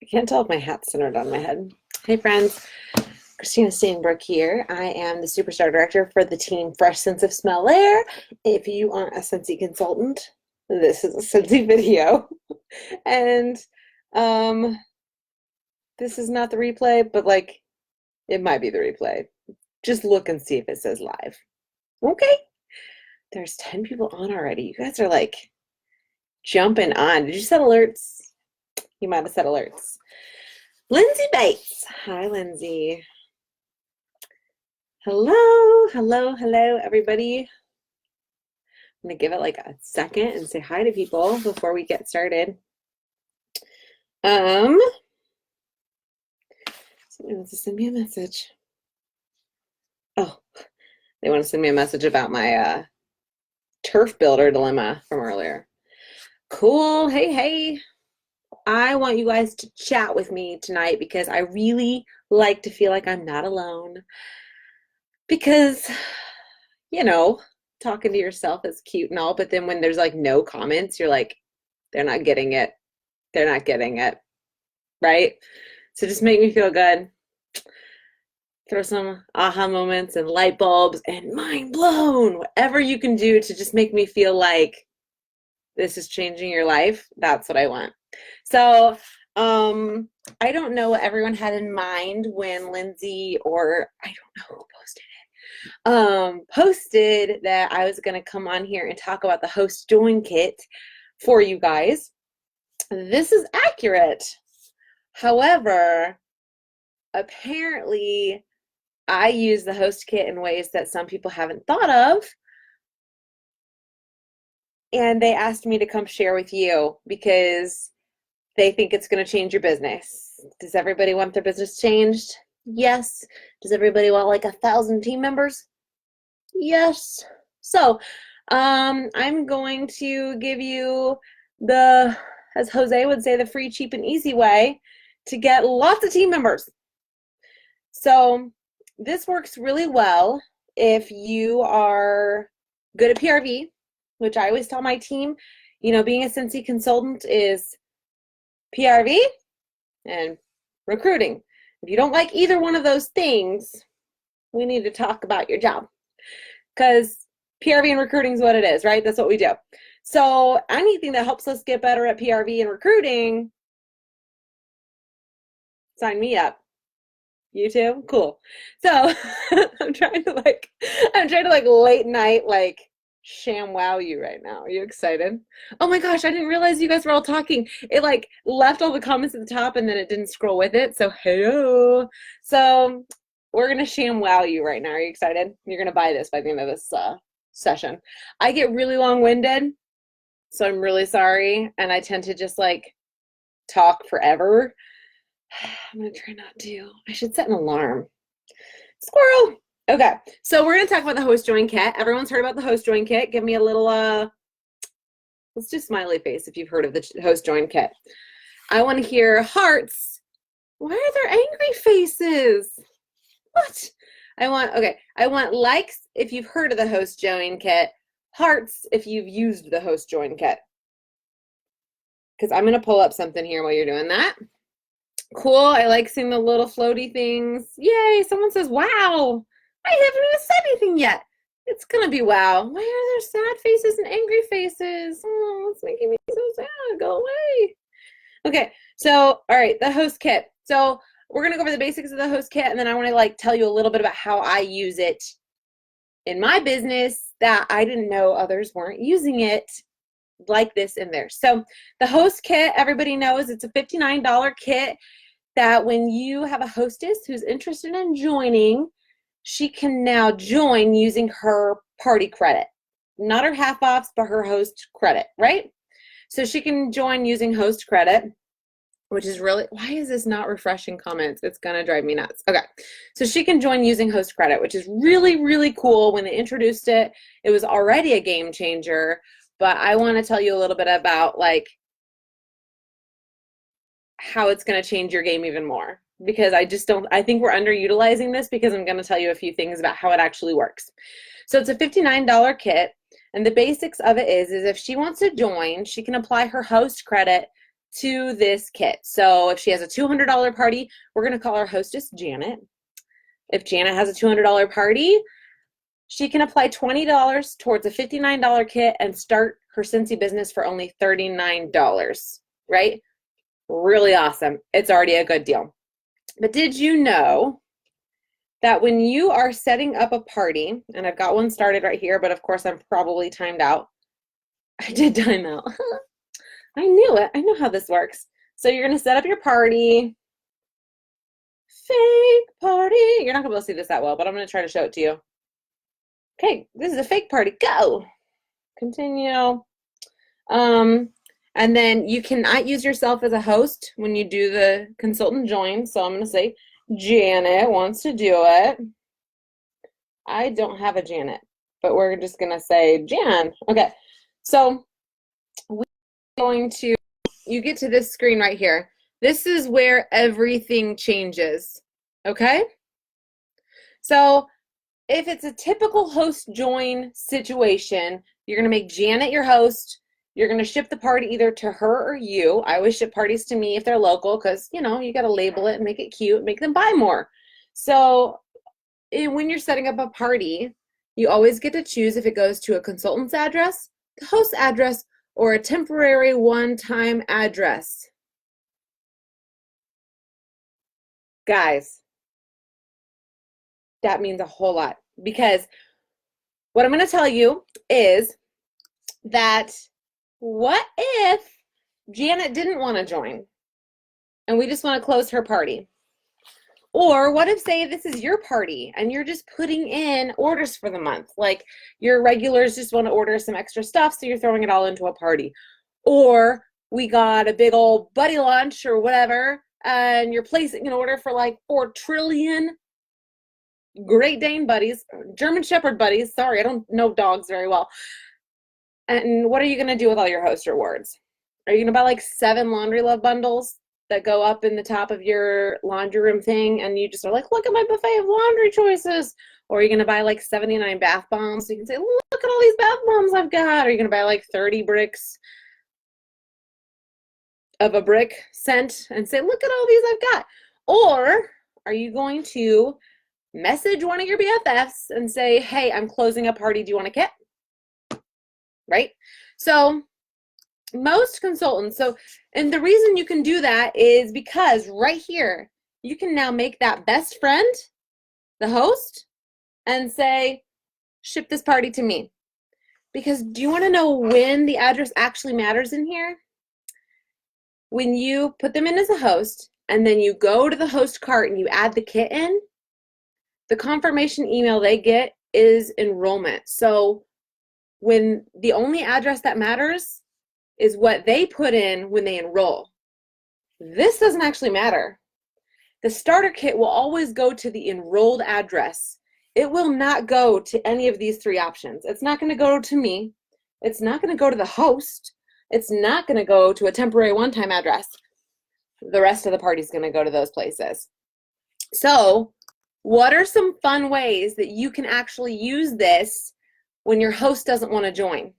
I can't tell if my hat's centered on my head. Hey friends, Christina Steinbrook here. I am the Superstar Director for the team Fresh Sense of Smell Air. If you aren't a Scentsy consultant, this is a Scentsy video. And um, this is not the replay, but like it might be the replay. Just look and see if it says live. Okay. There's 10 people on already. You guys are like jumping on. Did you set alerts? You might have set alerts. Lindsay Bates. Hi, Lindsay. Hello, everybody. I'm going to give it like a second and say hi to people before we get started. Somebody wants to send me a message. Oh, they want to send me a message about my turf builder dilemma from earlier. Cool. Hey. I want you guys to chat with me tonight because I really like to feel like I'm not alone. Because, you know, talking to yourself is cute and all, but then when there's like no comments, you're like, they're not getting it. They're not getting it. Right? So just make me feel good. Throw some aha moments and light bulbs and mind blown. Whatever you can do to just make me feel like this is changing your life. That's what I want. So I don't know what everyone had in mind when Lindsay, or I don't know who posted that I was going to come on here and talk about the host join kit for you guys. This is accurate. However, apparently I use the host kit in ways that some people haven't thought of. And they asked me to come share with you because they think it's going to change your business. Does everybody want their business changed? Yes. Does everybody want like 1,000 team members? Yes. So I'm going to give you the, as Jose would say, the free, cheap, and easy way to get lots of team members. So this works really well if you are good at PRV, which I always tell my team, you know, being a Scentsy consultant is PRV and recruiting. If you don't like either one of those things, we need to talk about your job because PRV and recruiting is what it is, right? That's what we do. So anything that helps us get better at PRV and recruiting, sign me up. You too? Cool. So I'm trying to like late night, like sham wow you right now. Are you excited? Oh my gosh, I didn't realize you guys were all talking. It like left all the comments at the top and then it didn't scroll with it. So hello. So we're gonna sham wow you right now. Are you excited? You're gonna buy this by the end of this session. I get really long-winded, so I'm really sorry, and I tend to just like talk forever. I'm gonna try not to. I should set an alarm. Squirrel. Okay, so we're going to talk about the host join kit. Everyone's heard about the host join kit. Give me a little, let's do smiley face if you've heard of the host join kit. I want to hear hearts. Why are there angry faces? What? I want likes if you've heard of the host join kit. Hearts if you've used the host join kit. Because I'm going to pull up something here while you're doing that. Cool, I like seeing the little floaty things. Yay, someone says, wow. I haven't even said anything yet. It's gonna be wow. Why are there sad faces and angry faces? Oh, it's making me so sad. Go away. Okay, so all right, the host kit. So we're gonna go over the basics of the host kit, and then I want to like tell you a little bit about how I use it in my business that I didn't know others weren't using it like this in there. So the host kit, everybody knows it's a $59 kit that when you have a hostess who's interested in joining, she can now join using her party credit. Not her half-offs, but her host credit, right? So she can join using host credit, which is really, why is this not refreshing comments? It's gonna drive me nuts. Okay, so she can join using host credit, which is really, really cool. When they introduced it, it was already a game changer, but I wanna tell you a little bit about like how it's gonna change your game even more. Because I think we're underutilizing this because I'm going to tell you a few things about how it actually works. So it's a $59 kit, and the basics of it is if she wants to join, she can apply her host credit to this kit. So if she has a $200 party, we're going to call our hostess Janet. If Janet has a $200 party, she can apply $20 towards a $59 kit and start her Scentsy business for only $39, right? Really awesome. It's already a good deal. But did you know that when you are setting up a party, and I've got one started right here, but of course I'm probably timed out. I did time out. I knew it. I know how this works. So you're going to set up your party. Fake party. You're not going to be able to see this that well, but I'm going to try to show it to you. Okay, this is a fake party. Go. Continue. And then you cannot use yourself as a host when you do the consultant join. So I'm going to say Janet wants to do it. I don't have a Janet, but we're just going to say Jan. Okay, so we're going to, you get to this screen right here. This is where everything changes, okay? So if it's a typical host join situation, you're going to make Janet your host. You're going to ship the party either to her or you. I always ship parties to me if they're local because, you know, you got to label it and make it cute, make them buy more. So when you're setting up a party, you always get to choose if it goes to a consultant's address, the host's address, or a temporary one-time address. Guys, that means a whole lot because what I'm going to tell you is that what if Janet didn't want to join and we just want to close her party? Or what if, say, this is your party and you're just putting in orders for the month? Like your regulars just want to order some extra stuff, so you're throwing it all into a party. Or we got a big old buddy lunch or whatever, and you're placing an order for like 4 trillion Great Dane buddies, German Shepherd buddies. Sorry, I don't know dogs very well. And what are you going to do with all your host rewards? Are you going to buy like 7 Laundry Love bundles that go up in the top of your laundry room thing and you just are like, look at my buffet of laundry choices? Or are you going to buy like 79 bath bombs so you can say, look at all these bath bombs I've got? Or are you going to buy like 30 bricks of a brick scent and say, look at all these I've got? Or are you going to message one of your BFFs and say, hey, I'm closing a party. Do you want a kit? Right? So most consultants, and the reason you can do that is because right here, you can now make that best friend the host and say, ship this party to me. Because do you want to know when the address actually matters in here? When you put them in as a host and then you go to the host cart and you add the kit in, the confirmation email they get is enrollment. So when the only address that matters is what they put in when they enroll. This doesn't actually matter. The starter kit will always go to the enrolled address. It will not go to any of these 3 options. It's not going to go to me. It's not going to go to the host. It's not going to go to a temporary one-time address. The rest of the party is going to go to those places. So what are some fun ways that you can actually use this when your host doesn't want to join?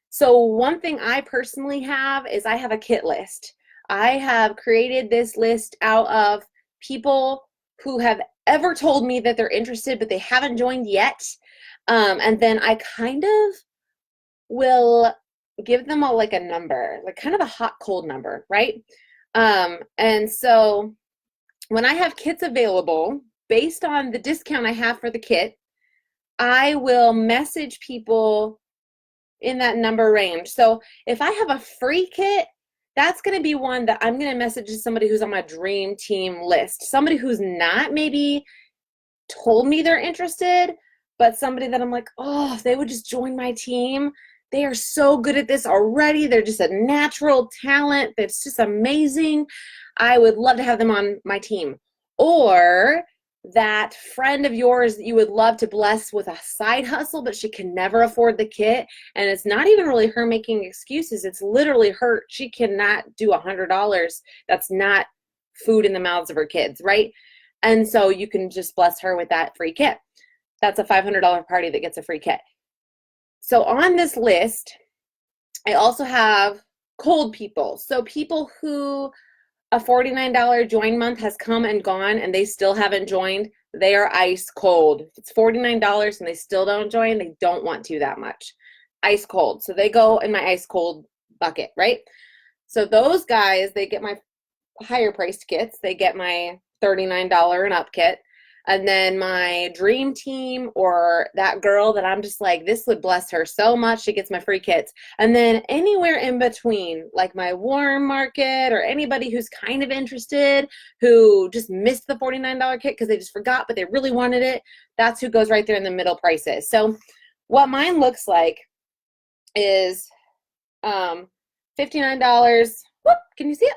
So one thing I personally have is I have a kit list. I have created this list out of people who have ever told me that they're interested, but they haven't joined yet. And then I kind of will give them like a number, like kind of a hot, cold number, right? And so when I have kits available, based on the discount I have for the kit, I will message people in that number range. So if I have a free kit, that's going to be one that I'm going to message to somebody who's on my dream team list. Somebody who's not maybe told me they're interested, but somebody that I'm like, oh, if they would just join my team. They are so good at this already. They're just a natural talent that's just amazing. I would love to have them on my team. Or that friend of yours that you would love to bless with a side hustle, but she can never afford the kit. And it's not even really her making excuses. It's literally her. She cannot do $100. That's not food in the mouths of her kids, right? And so you can just bless her with that free kit. That's a $500 party that gets a free kit. So on this list, I also have cold people. So people who a $49 join month has come and gone and they still haven't joined, they are ice cold. If it's $49 and they still don't join, they don't want to that much. Ice cold. So they go in my ice cold bucket, right? So those guys, they get my higher priced kits. They get my $39 and up kit. And then my dream team, or that girl that I'm just like, this would bless her so much, she gets my free kits. And then anywhere in between, like my warm market, or anybody who's kind of interested, who just missed the $49 kit because they just forgot, but they really wanted it, that's who goes right there in the middle prices. So what mine looks like is $59. Whoop, can you see it?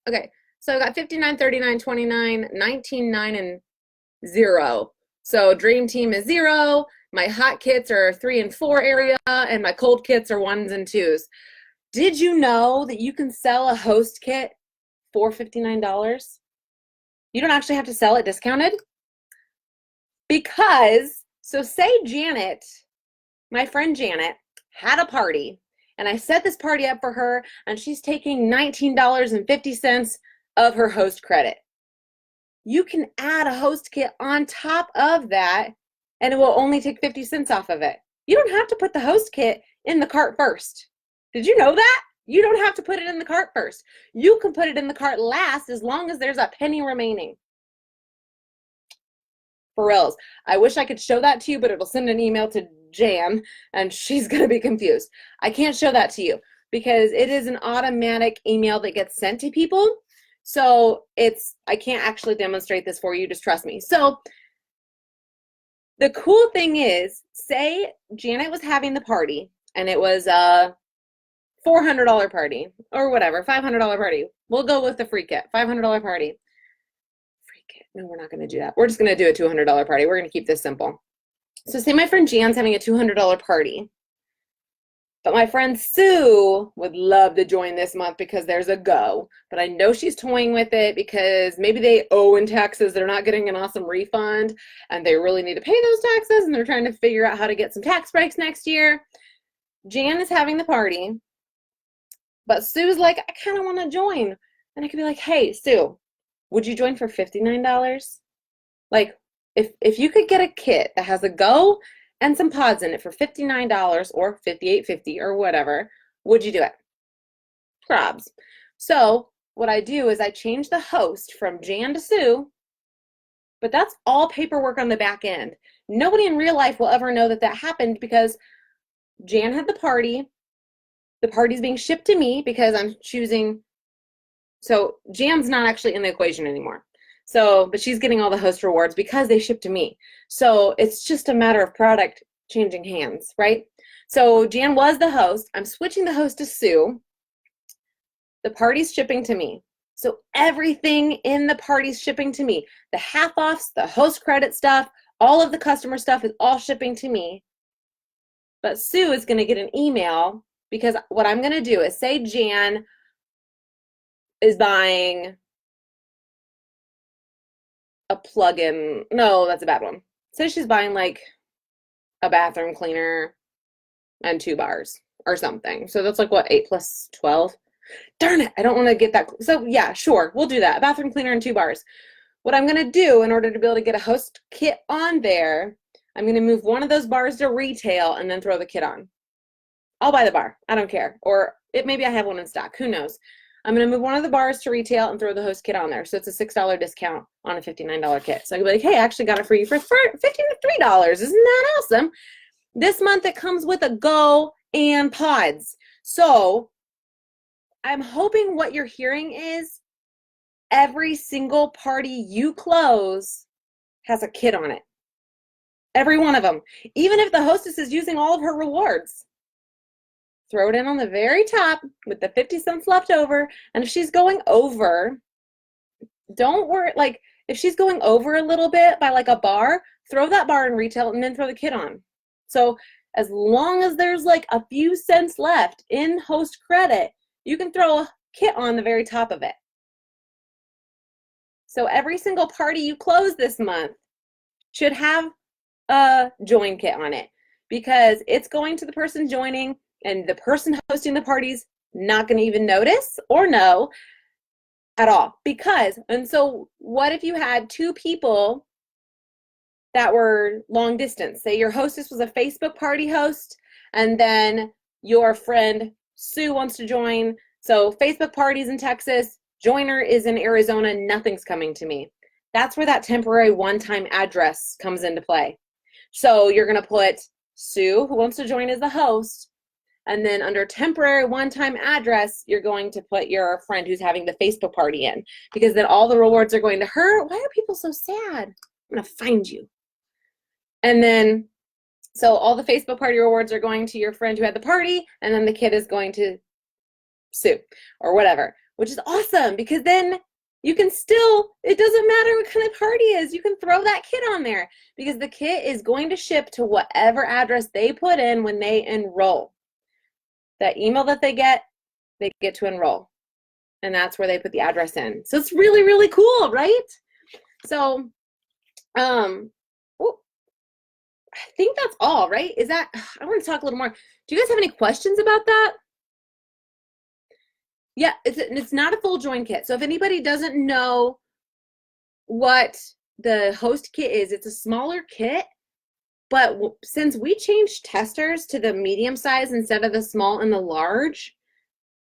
Okay, so I got $59, $39, $29, $19, $9, and 0. So dream team is 0. My hot kits are 3 and 4 area, and my cold kits are 1s and 2s. Did you know that you can sell a host kit for $59? You don't actually have to sell it discounted. Because, so say Janet, my friend Janet, had a party, and I set this party up for her, and she's taking $19.50 of her host credit. You can add a host kit on top of that, and it will only take 50 cents off of it. You don't have to put the host kit in the cart first. Did you know that? You don't have to put it in the cart first. You can put it in the cart last as long as there's a penny remaining. For reals. I wish I could show that to you, but it'll send an email to Jan, and she's going to be confused. I can't show that to you because it is an automatic email that gets sent to people. So I can't actually demonstrate this for you, just trust me. So the cool thing is, say Janet was having the party and it was a $400 party or whatever, $500 party. We'll go with the free kit, $500 party. Free kit, no, we're not gonna do that. We're just gonna do a $200 party. We're gonna keep this simple. So say my friend Jan's having a $200 party. But my friend Sue would love to join this month because there's a go. But I know she's toying with it because maybe they owe in taxes. They're not getting an awesome refund and they really need to pay those taxes and they're trying to figure out how to get some tax breaks next year. Jan is having the party, but Sue's like, I kind of want to join. And I could be like, hey, Sue, would you join for $59? Like, if you could get a kit that has a go and some pods in it for $59 or $58.50 or whatever, would you do it? Probs. So what I do is I change the host from Jan to Sue, but that's all paperwork on the back end. Nobody in real life will ever know that that happened because Jan had the party. The party's being shipped to me because I'm choosing. So Jan's not actually in the equation anymore. So, but she's getting all the host rewards because they ship to me. So it's just a matter of product changing hands, right? So Jan was the host. I'm switching the host to Sue. The party's shipping to me. So everything in the party's shipping to me. The half-offs, the host credit stuff, all of the customer stuff is all shipping to me. But Sue is going to get an email because what I'm going to do is say Jan is buying a plug-in. No, that's a bad one. Say she's buying like a bathroom cleaner and 2 bars or something. So that's like what, 8 plus 12? Darn it, I don't want to get that. So yeah, sure, we'll do that. A bathroom cleaner and 2 bars. What I'm going to do in order to be able to get a host kit on there, I'm going to move one of those bars to retail and then throw the kit on. I'll buy the bar. I don't care. Or maybe I have one in stock. Who knows? I'm going to move one of the bars to retail and throw the host kit on there. So it's a $6 discount on a $59 kit. So I can be like, hey, I actually got it for you for $53. Isn't that awesome? This month it comes with a go and pods. So I'm hoping what you're hearing is every single party you close has a kit on it. Every one of them. Even if the hostess is using all of her rewards. Throw it in on the very top with the 50 cents left over. And if she's going over, don't worry. Like, if she's going over a little bit by like a bar, throw that bar in retail and then throw the kit on. So as long as there's like a few cents left in host credit, you can throw a kit on the very top of it. So every single party you close this month should have a join kit on it because it's going to the person joining. And the person hosting the parties not going to even notice or know at all. And so what if you had two people that were long distance? Say your hostess was a Facebook party host, and then your friend Sue wants to join. So Facebook parties in Texas, joiner is in Arizona, nothing's coming to me. That's where that temporary one-time address comes into play. So you're going to put Sue, who wants to join as the host, and then under temporary one-time address, you're going to put your friend who's having the Facebook party in, because then all the rewards are going to her. Why are people so sad? I'm going to find you. And then, so all the Facebook party rewards are going to your friend who had the party, and then the kid is going to Sue or whatever, which is awesome, because then you can still, it doesn't matter what kind of party is, you can throw that kit on there, because the kit is going to ship to whatever address they put in when they enroll. That email that they get to enroll. And that's where they put the address in. So it's really, really cool, right? So, I think that's all, right? I want to talk a little more. Do you guys have any questions about that? Yeah, it's not a full join kit. So if anybody doesn't know what the host kit is, it's a smaller kit. But since we changed testers to the medium size instead of the small and the large,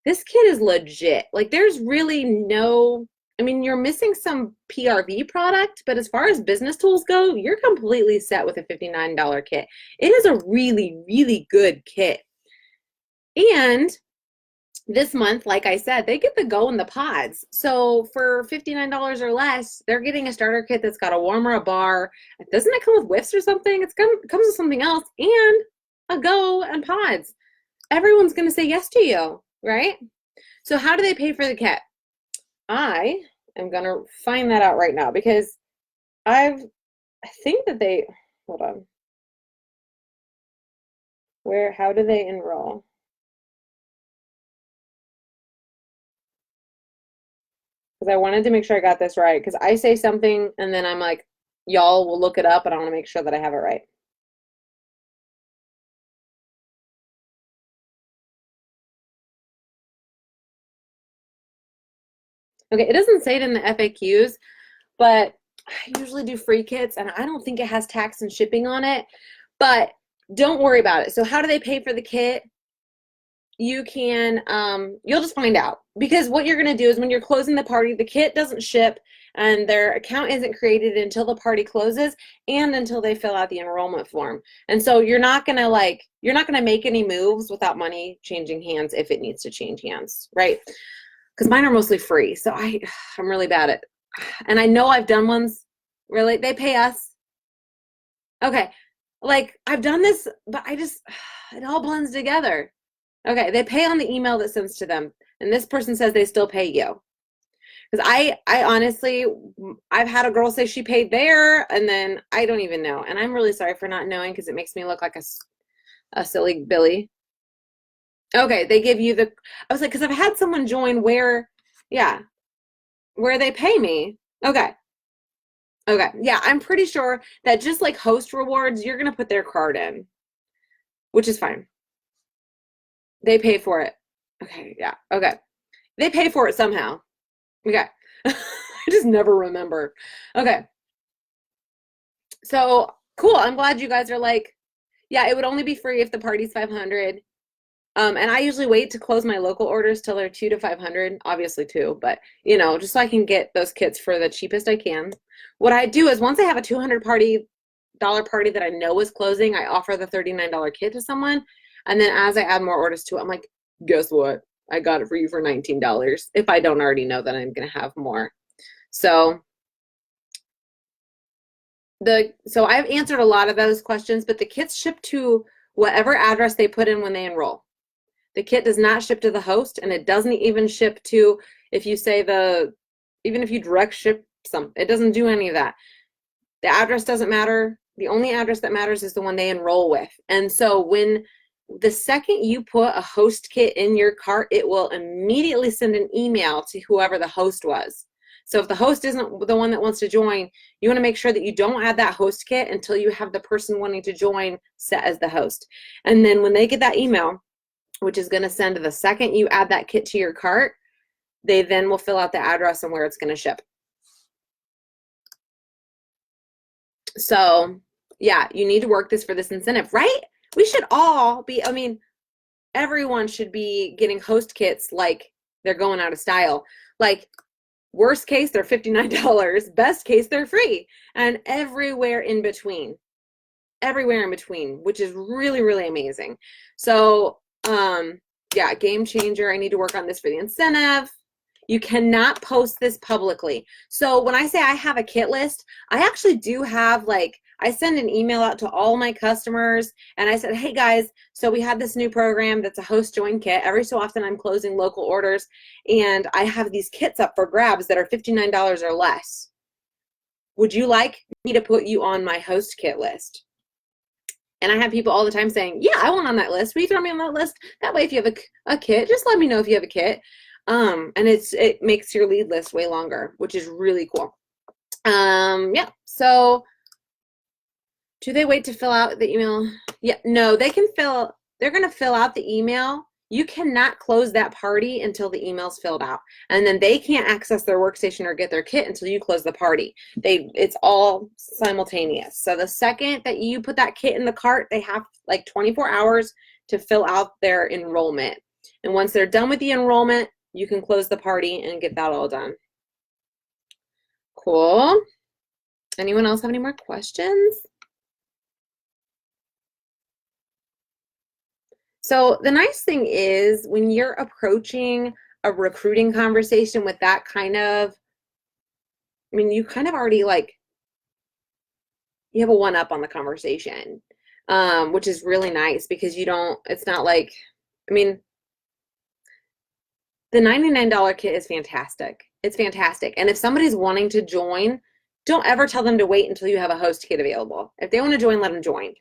this kit is legit. Like, there's really no, I mean, you're missing some PRV product, but as far as business tools go, you're completely set with a $59 kit. It is a really, really good kit. And this month, like I said, they get the go in the pods. So for $59 or less, they're getting a starter kit that's got a warmer, a bar. Doesn't it come with whiffs or something? It comes with something else, and a go and pods. Everyone's going to say yes to you, right? So how do they pay for the kit? I am going to find that out right now, because I think that they, hold on. How do they enroll? Because I wanted to make sure I got this right, because I say something and then I'm like, y'all will look it up, and I want to make sure that I have it right. Okay, it doesn't say it in the FAQs, but I usually do free kits, and I don't think it has tax and shipping on it, but don't worry about it. So how do they pay for the kit? You can, you'll just find out, because what you're going to do is when you're closing the party, the kit doesn't ship and their account isn't created until the party closes and until they fill out the enrollment form. And so you're not going to make any moves without money changing hands if it needs to change hands, right? Because mine are mostly free. So I'm really bad at, and I know I've done ones, really, they pay us. Okay. Like, I've done this, but it all blends together. Okay, they pay on the email that sends to them, and this person says they still pay you. Because I honestly, I've had a girl say she paid there, and then I don't even know. And I'm really sorry for not knowing, because it makes me look like a silly Billy. Okay, they give you I was like, because I've had someone join where they pay me. Okay, yeah, I'm pretty sure that just like host rewards, you're going to put their card in, which is fine. They pay for it. Okay, yeah, okay. They pay for it somehow. Okay. I just never remember. Okay. So, cool. I'm glad you guys are like, yeah, it would only be free if the party's 500. And I usually wait to close my local orders till they're 2 to 500, obviously 2, but just so I can get those kits for the cheapest I can. What I do is once I have a $200 party that I know is closing, I offer the $39 kit to someone. And then as I add more orders to it, I'm like, guess what? I got it for you for $19 if I don't already know that I'm going to have more. So I've answered a lot of those questions, but the kits ship to whatever address they put in when they enroll. The kit does not ship to the host, and it doesn't even ship to, if you say even if you direct ship some, it doesn't do any of that. The address doesn't matter. The only address that matters is the one they enroll with. And so the second you put a host kit in your cart, it will immediately send an email to whoever the host was. So if the host isn't the one that wants to join, you want to make sure that you don't add that host kit until you have the person wanting to join set as the host. And then when they get that email, which is going to send the second you add that kit to your cart. They then will fill out the address and where it's going to ship. So yeah, you need to work this for this incentive, right? We should all be, I mean, everyone should be getting host kits like they're going out of style. Like, worst case, they're $59. Best case, they're free. And everywhere in between, which is really, really amazing. So, yeah, game changer. I need to work on this for the incentive. You cannot post this publicly. So when I say I have a kit list, I actually do have, like, I send an email out to all my customers and I said, hey guys, so we have this new program that's a host join kit. Every so often I'm closing local orders and I have these kits up for grabs that are $59 or less. Would you like me to put you on my host kit list? And I have people all the time saying, yeah, I want on that list. Will you throw me on that list? That way if you have a kit, just let me know if you have a kit. And it makes your lead list way longer, which is really cool. Yeah, so do they wait to fill out the email? Yeah, no, they're gonna fill out the email. You cannot close that party until the email's filled out. And then they can't access their workstation or get their kit until you close the party. It's all simultaneous. So the second that you put that kit in the cart, they have like 24 hours to fill out their enrollment. And once they're done with the enrollment, you can close the party and get that all done. Cool. Anyone else have any more questions? So the nice thing is when you're approaching a recruiting conversation with that kind of, I mean, you kind of already like, you have a one-up on the conversation, which is really nice because it's not like, I mean, the $99 kit is fantastic. It's fantastic. And if somebody's wanting to join, don't ever tell them to wait until you have a host kit available. If they want to join, let them join.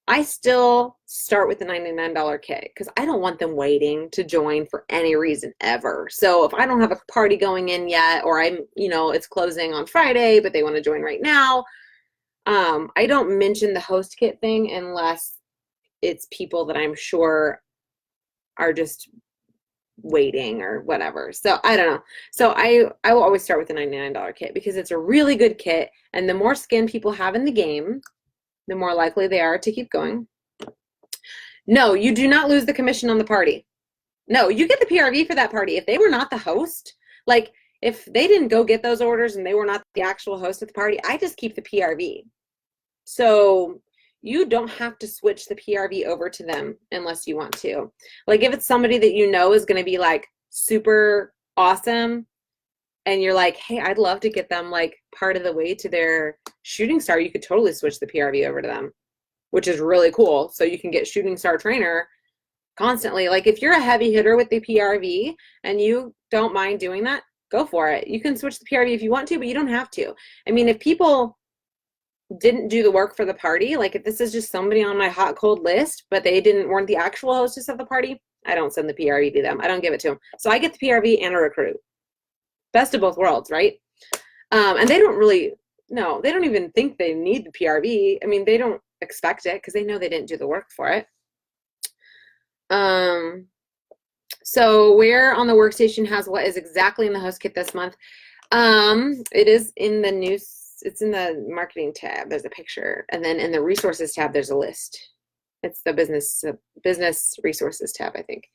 I still start with the $99 kit because I don't want them waiting to join for any reason ever. So if I don't have a party going in yet, or it's closing on Friday, but they want to join right now, I don't mention the host kit thing unless it's people that I'm sure are just waiting or whatever. So I don't know. So I will always start with the $99 kit because it's a really good kit, and the more skin people have in the game, the more likely they are to keep going. No, you do not lose the commission on the party. No, you get the PRV for that party. If they were not the host, like if they didn't go get those orders and they were not the actual host of the party, I just keep the PRV. So you don't have to switch the PRV over to them unless you want to. Like if it's somebody that you know is going to be like super awesome, and you're like, hey, I'd love to get them like part of the way to their shooting star, you could totally switch the PRV over to them, which is really cool. So you can get shooting star trainer constantly. Like if you're a heavy hitter with the PRV and you don't mind doing that, go for it. You can switch the PRV if you want to, but you don't have to. I mean, if people didn't do the work for the party, like if this is just somebody on my hot cold list, but they weren't the actual hostess of the party, I don't send the PRV to them. I don't give it to them. So I get the PRV and a recruit. Best of both worlds, right? And they don't even think they need the PRV. I mean, they don't expect it because they know they didn't do the work for it. So where on the workstation has what is exactly in the host kit this month? It is in the news. It's in the marketing tab. There's a picture. And then in the resources tab, there's a list. It's the business resources tab, I think.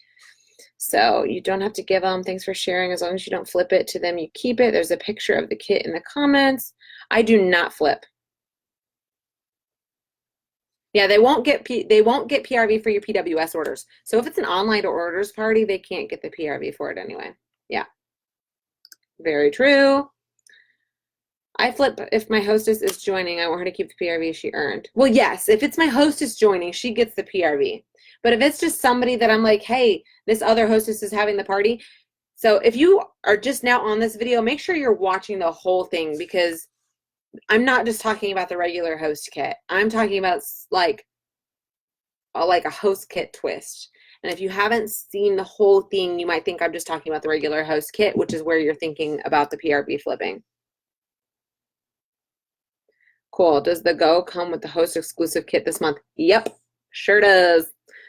So you don't have to give them. Thanks for sharing. As long as you don't flip it to them, you keep it. There's a picture of the kit in the comments. I do not flip. Yeah, they won't get PRV for your PWS orders. So if it's an online orders party, they can't get the PRV for it anyway. Yeah. Very true. I flip if my hostess is joining. I want her to keep the PRV she earned. Well, yes, if it's my hostess joining, she gets the PRV. But if it's just somebody that I'm like, hey, this other hostess is having the party. So if you are just now on this video, make sure you're watching the whole thing because I'm not just talking about the regular host kit. I'm talking about like a host kit twist. And if you haven't seen the whole thing, you might think I'm just talking about the regular host kit, which is where you're thinking about the PRV flipping. Cool. Does the Go come with the host exclusive kit this month? Yep, sure does.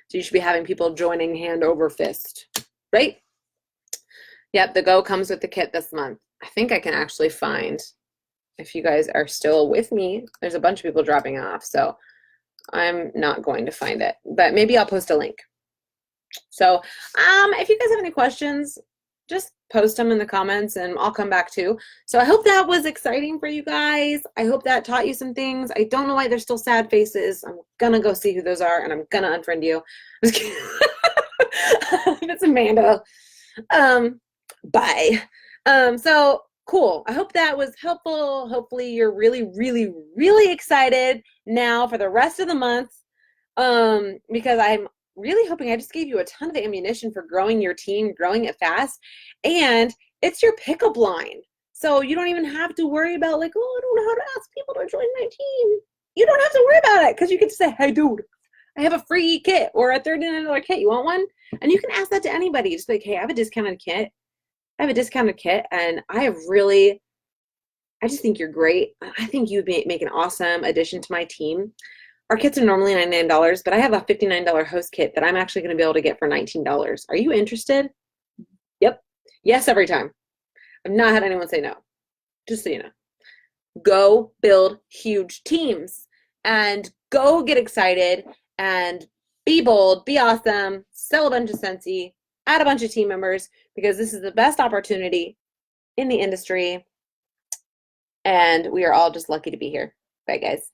So you should be having people joining hand over fist, right? Yep, the Go comes with the kit this month. I think I can actually find, if you guys are still with me, there's a bunch of people dropping off, so I'm not going to find it, but maybe I'll post a link. So if you guys have any questions, just post them in the comments and I'll come back too. So I hope that was exciting for you guys. I hope that taught you some things. I don't know why there's still sad faces. I'm gonna go see who those are and I'm gonna unfriend you. I'm just kidding. It's Amanda. Bye. So cool. I hope that was helpful. Hopefully you're really, really, really excited now for the rest of the month. Because I'm really hoping, I just gave you a ton of ammunition for growing your team, growing it fast, and it's your pickup line. So you don't even have to worry about like, oh, I don't know how to ask people to join my team. You don't have to worry about it because you can say, hey, dude, I have a free kit or a $39 kit. You want one? And you can ask that to anybody. Just like, hey, I have a discounted kit. And I just think you're great. I think you'd make an awesome addition to my team. Our kits are normally $99, but I have a $59 host kit that I'm actually going to be able to get for $19. Are you interested? Yep. Yes, every time. I've not had anyone say no. Just so you know. Go build huge teams and go get excited and be bold, be awesome, sell a bunch of Scentsy, add a bunch of team members, because this is the best opportunity in the industry. And we are all just lucky to be here. Bye, guys.